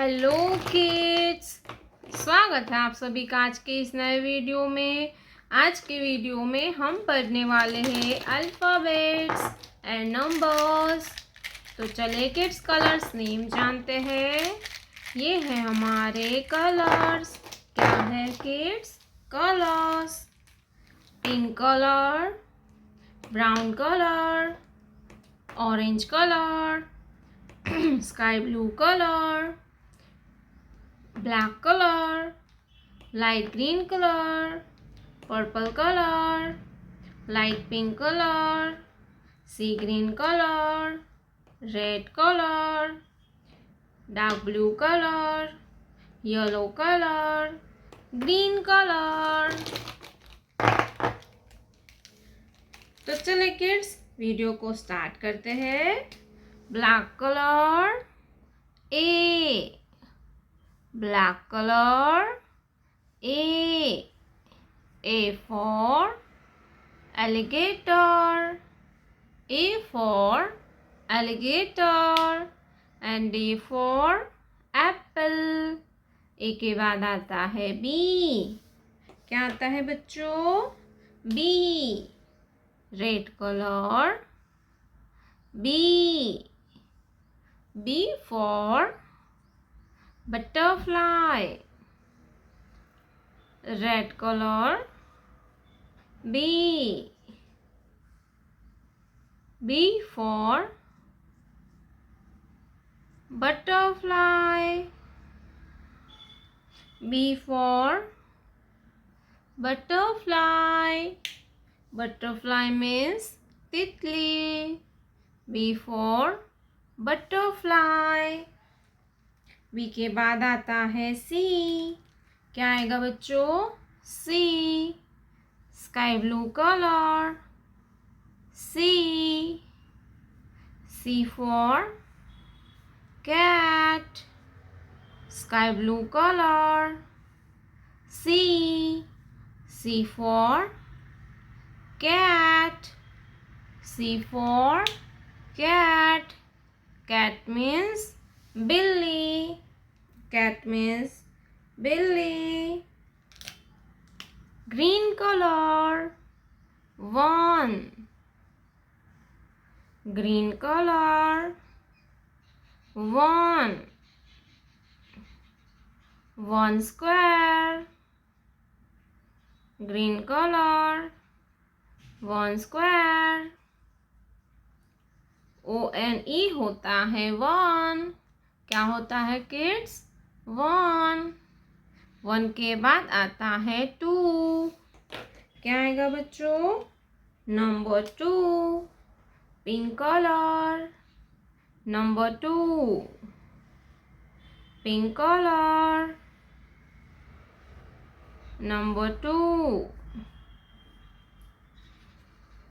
Hello kids, स्वागत है आप सभी का आज के इस नए वीडियो में। आज के वीडियो में हम पढ़ने वाले हैं अल्फ़ाबेट्स एंड नंबर्स। तो चलिए किड्स कलर्स नेम जानते हैं। ये है हमारे कलर्स। क्या है kids? Colours. Pink colour, brown colour, orange colour, sky blue color, black color, light green color, purple color, light pink color, sea green color, red color, dark blue color, yellow color, green color। तो चले kids video को start करते हैं। Black colour A, black color A for alligator, A for alligator and D for apple। A के बाद आता है B। क्या आता है बच्चों? B, red colour B for butterfly, red color B for butterfly, B for butterfly, butterfly means तितली, B for butterfly। B के बाद आता है सी। क्या आएगा बच्चों? C, sky blue colour C for cat, sky blue colour C for cat, C for cat. Cat means बिल्ली, cat means billy। green color 1, green color 1 square, green color 1 square। ONE होता है 1। क्या होता है kids? 1 के बाद आता है 2। क्या आएगा बच्चों? Number 2, pink colour number 2, pink colour number 2।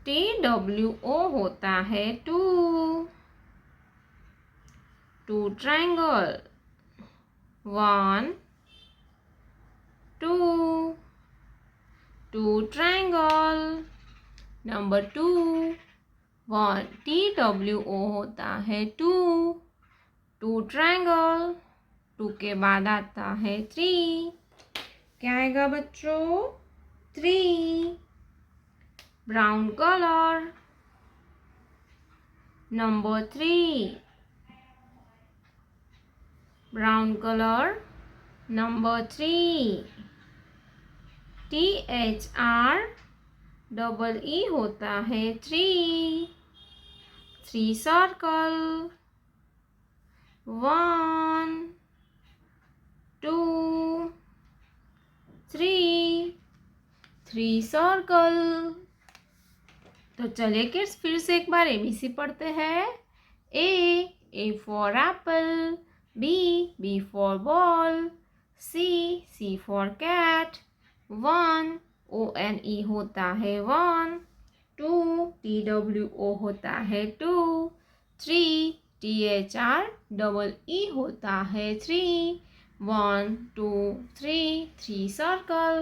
TWO होता है 2 ट्रायंगल 1 2 ट्रायंगल नंबर 2 1। TWO होता है 2 ट्रायंगल। 2 के बाद आता है 3। क्या आएगा बच्चों? 3 brown colour number 3, brown colour number 3। THREE होता है 3 सर्कल 1 2 3 सर्कल। तो चलिए किड्स फिर से एक बार ABC पढ़ते हैं। A for apple, B for ball, C for cat 1 ONE होता है 1 2 TWO होता है 2 3 THREE होता है 3 1 2 3 सर्कल।